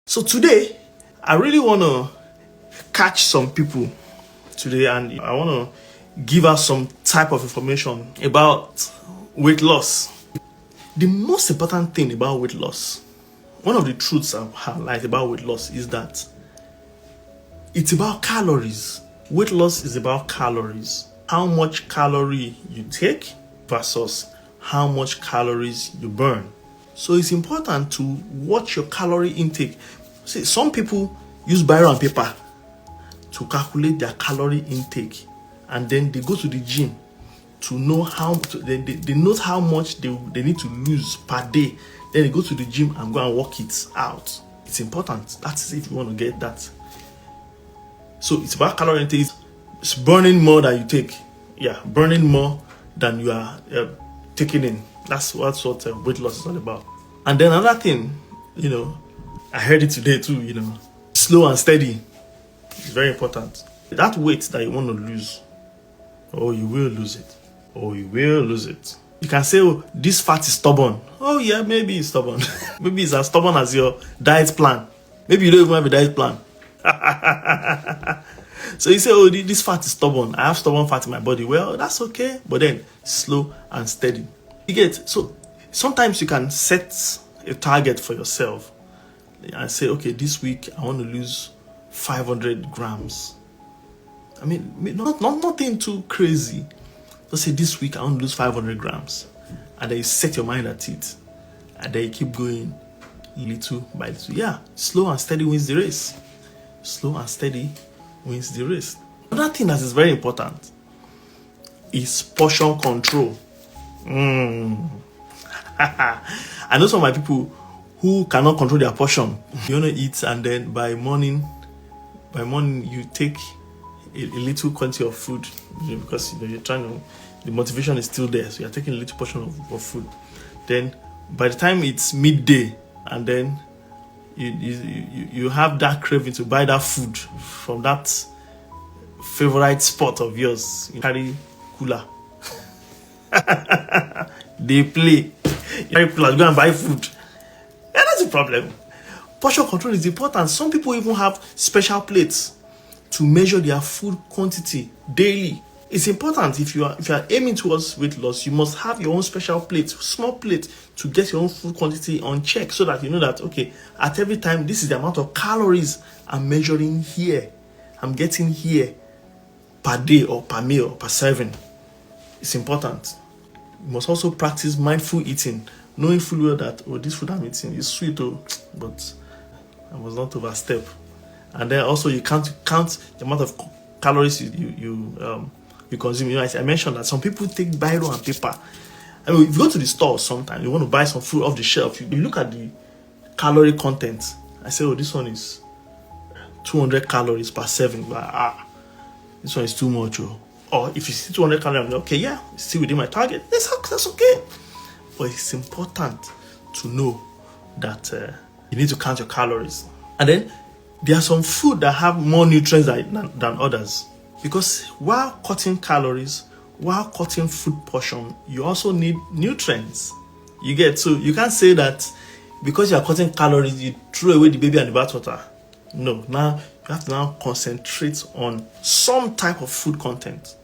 So today, I really want to catch some people today, and I want to give us some type of information about weight loss. The most important thing about weight loss, one of the truths I highlight about weight loss is that it's about calories. Weight loss is about calories. How much calorie you take versus how much calories you burn. So it's important to watch your calorie intake. See, some people use biro and paper to calculate their calorie intake, and then they go to the gym to know they note how much they need to lose per day. Then they go to the gym and go and work it out. It's important. That's if you want to get that. So it's about calorie intake. It's burning more than you take. Yeah, burning more than you are taking in. That's what weight loss is all about. And then another thing, I heard it today too, slow and steady is very important. That weight that you want to lose, you will lose it. You can say, oh, this fat is stubborn. Oh yeah, maybe it's stubborn. Maybe it's as stubborn as your diet plan. Maybe you don't even have a diet plan. So you say, oh, this fat is stubborn. I have stubborn fat in my body. Well, that's okay. But then slow and steady. You get, so sometimes you can set a target for yourself and say, okay, this week I want to lose 500 grams. I mean, nothing too crazy. Just say this week I want to lose 500 grams. And then you set your mind at it. And then you keep going little by little. Yeah, slow and steady wins the race. Slow and steady wins the race. Another thing that is very important is portion control. I know some of my people who cannot control their portion. You want to eat, and then by morning you take a little quantity of food, because you're trying to, the motivation is still there, so you're taking a little portion of food. Then by the time it's midday, and then you have that craving to buy that food from that favorite spot of yours. You carry cooler. They play. You carry cooler, go and buy food. Yeah, that's the problem. Portion control is important. Some people even have special plates to measure their food quantity daily. It's important. If you are aiming towards weight loss, you must have your own special plate, small plate, to get your own food quantity on check, so that you know that, okay, at every time, this is the amount of calories I'm measuring here. I'm getting here per day or per meal or per serving. It's important. You must also practice mindful eating, knowing full well that, this food I'm eating is sweet, but I must not overstep. And then also you count the amount of calories you consume. I mentioned that some people take biro and paper. I mean, if you go to the store sometimes, you want to buy some food off the shelf, you look at the calorie content. I say, this one is 200 calories per serving. This one is too much. Or if you see 200 calories, I'm like, okay, yeah, it's still within my target. That's okay. But it's important to know that you need to count your calories. And then there are some food that have more nutrients than others. Because while cutting calories, while cutting food portion, you also need nutrients. You get, so you can't say that because you are cutting calories, you throw away the baby and the bathwater. No, now you have to now concentrate on some type of food content,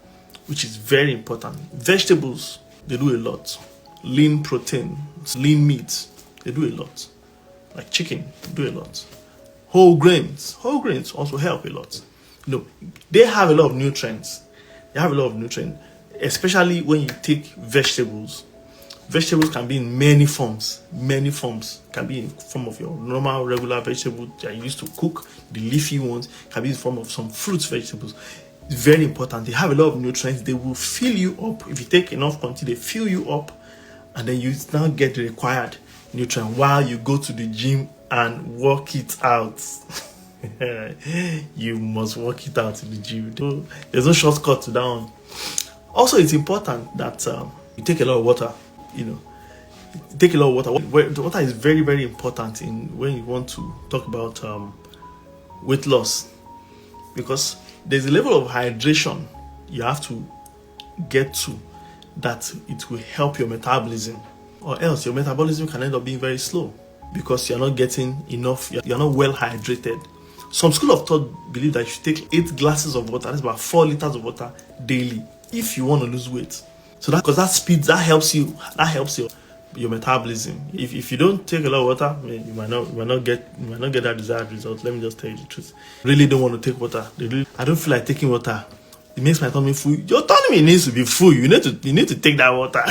which is very important. Vegetables, they do a lot. Lean protein, lean meat, they do a lot. Like chicken, they do a lot. Whole grains also help a lot. They have a lot of nutrients. Especially when you take vegetables. Vegetables can be in many forms. Can be in form of your normal, regular vegetables that you used to cook. The leafy ones can be in form of some fruits, vegetables. It's very important. They have a lot of nutrients. They will fill you up. If you take enough quantity, they fill you up. And then you now get the required nutrient while you go to the gym and work it out. You must work it out in the gym. There's no shortcut to that one. Also, it's important that you take a lot of water. Take a lot of water. Water is very, very important when you want to talk about weight loss, because there's a level of hydration you have to get to that it will help your metabolism, or else your metabolism can end up being very slow. because you're not getting enough, you're not well hydrated. Some school of thought believe that you should take 8 glasses of water, that's about 4 liters of water daily, if you want to lose weight. So that, because that speeds, that helps your metabolism. If you don't take a lot of water, you might not get that desired result. Let me just tell you the truth. Really don't want to take water. I don't feel like taking water. It makes my tummy full. Your tummy needs to be full. You need to take that water.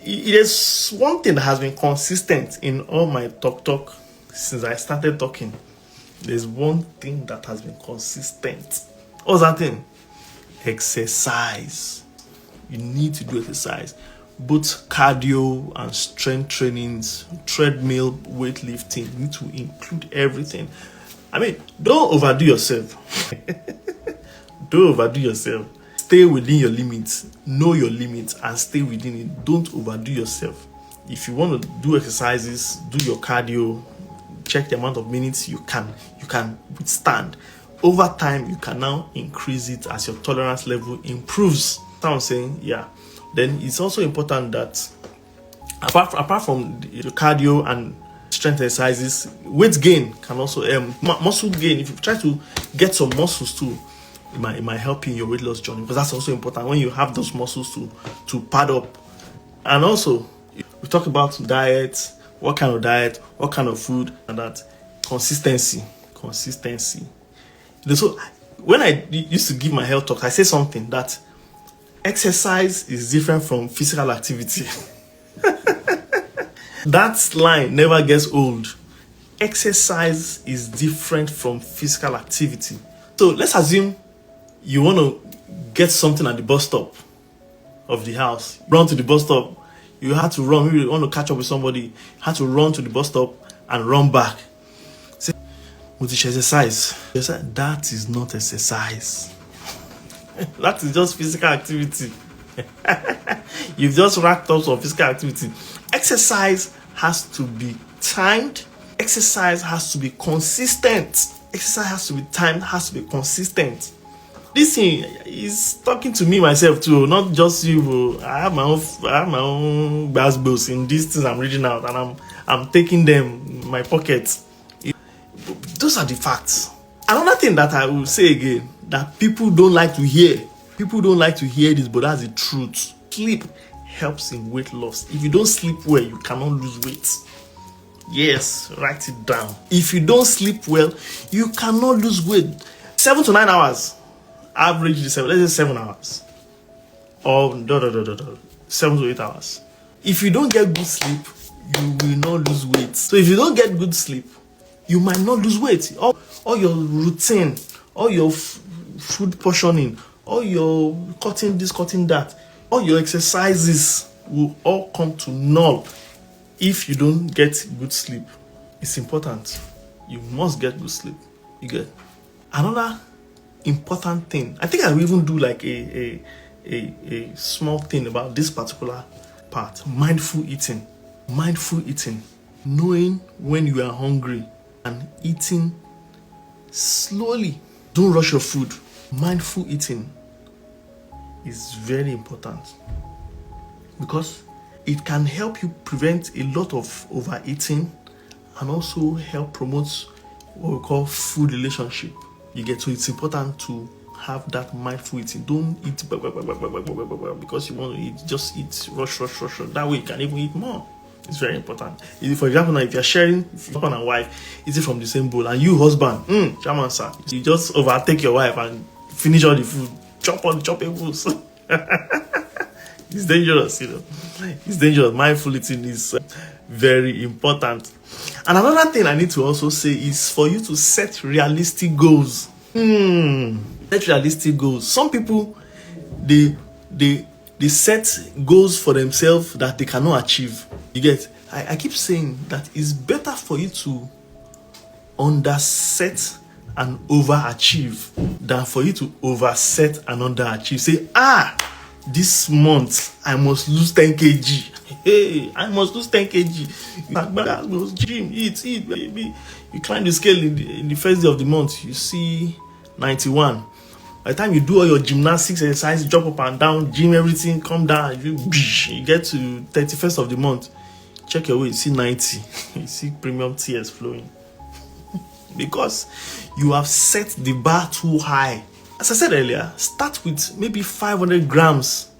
It is one thing that has been consistent in all my talk since I started talking. There's one thing that has been consistent. What's that thing? Exercise. You need to do exercise. Both cardio and strength trainings, treadmill, weightlifting. You need to include everything. I mean, don't overdo yourself. Don't overdo yourself. Stay within your limits. Know your limits and stay within it. Don't overdo yourself. If you want to do exercises, do your cardio, check the amount of minutes you can withstand. Over time, you can now increase it as your tolerance level improves. That's what I'm saying, yeah. Then it's also important that apart from the cardio and strength exercises, weight gain can also muscle gain. If you try to get some muscles too, it might help you in your weight loss journey, because that's also important when you have those muscles to pad up. And also, we talk about diet, what kind of diet, what kind of food, and that consistency. So when I used to give my health talk, I say something that exercise is different from physical activity. That line never gets old. Exercise is different from physical activity. So let's assume you want to get something at the bus stop of the house. Run to the bus stop. You had to run. Maybe you want to catch up with somebody. You had to run to the bus stop and run back. Say, which exercise? That is not exercise. That is just physical activity. You've just racked up some physical activity. Exercise has to be timed. Exercise has to be consistent. Exercise has to be timed, has to be consistent. This thing is talking to me myself too, not just you. I have my own bass in these things I'm reading out, and I'm taking them in my pockets. Those are the facts. Another thing that I will say again, that people don't like to hear. People don't like to hear this, but that's the truth. Sleep helps in weight loss. If you don't sleep well, you cannot lose weight. Yes, write it down. If you don't sleep well, you cannot lose weight. 7 to 9 hours. Average, let's say 7 hours. Or 7 to 8 hours. If you don't get good sleep, you will not lose weight. So if you don't get good sleep, you might not lose weight. All your routine, all your food portioning, all your cutting this, cutting that, all your exercises will all come to null if you don't get good sleep. It's important. You must get good sleep. You get another important thing. I think I will even do like a small thing about this particular part. Mindful eating. Mindful eating. Knowing when you are hungry and eating slowly. Don't rush your food. Mindful eating is very important because it can help you prevent a lot of overeating and also help promote what we call food relationship. You get, so it's important to have that mindful eating. Don't eat because you want to eat. Just eat rush. That way you can even eat more. It's very important. For example, now if you're sharing, if your husband and wife eating from the same bowl, and you husband, chairman sir, you just overtake your wife and finish all the food, chop all the chopables. It's dangerous, you know. It's dangerous. Mindful eating is very important. And another thing I need to also say is for you to set realistic goals. Set realistic goals. Some people, they set goals for themselves that they cannot achieve. You get? I keep saying that it's better for you to underset and overachieve than for you to overset and underachieve. Say, this month I must lose 10 kg. Hey, I must lose 10 kg. Go gym, eat, baby. You climb the scale in the first day of the month, you see 91. By the time you do all your gymnastics exercise, jump up and down, gym, everything, come down, you get to 31st of the month, check your weight, you see 90, you see premium tears flowing. Because you have set the bar too high. As I said earlier, start with maybe 500 grams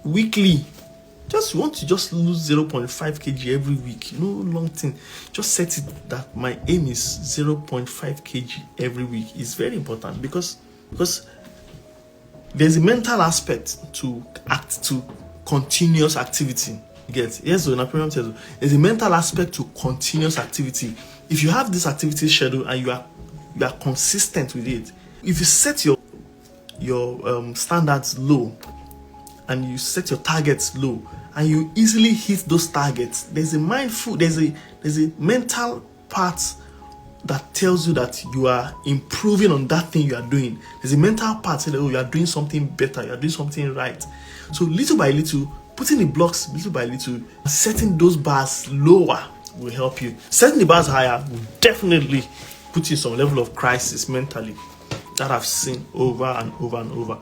weekly. You want to just lose 0.5 kg every week. No long thing. Just set it that my aim is 0.5 kg every week. It's very important because there's a mental aspect to continuous activity. You get? Yes, so there's a mental aspect to continuous activity. If you have this activity schedule and you are consistent with it, if you set your standards low and you set your targets low and you easily hit those targets, there's a mental part that tells you that you are improving on that thing you are doing. There's a mental part saying that, oh, you are doing something better, you are doing something right. So little by little, putting the blocks little by little, setting those bars lower will help you. Setting the bars higher will definitely put you in some level of crisis mentally. That I've seen over and over and over.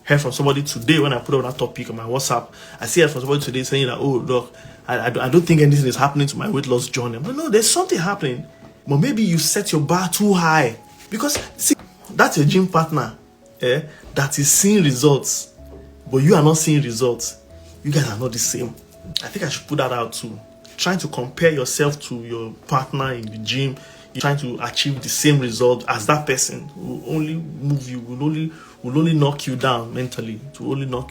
Heard from somebody today when I put up that topic on my WhatsApp. I heard from somebody today saying that, oh, look, I don't think anything is happening to my weight loss journey. I'm like, no, there's something happening. But maybe you set your bar too high. Because, see, that's your gym partner that is seeing results. But you are not seeing results. You guys are not the same. I think I should put that out too. Trying to compare yourself to your partner in the gym, you're trying to achieve the same result as that person will only move you, will only knock you down mentally, to only knock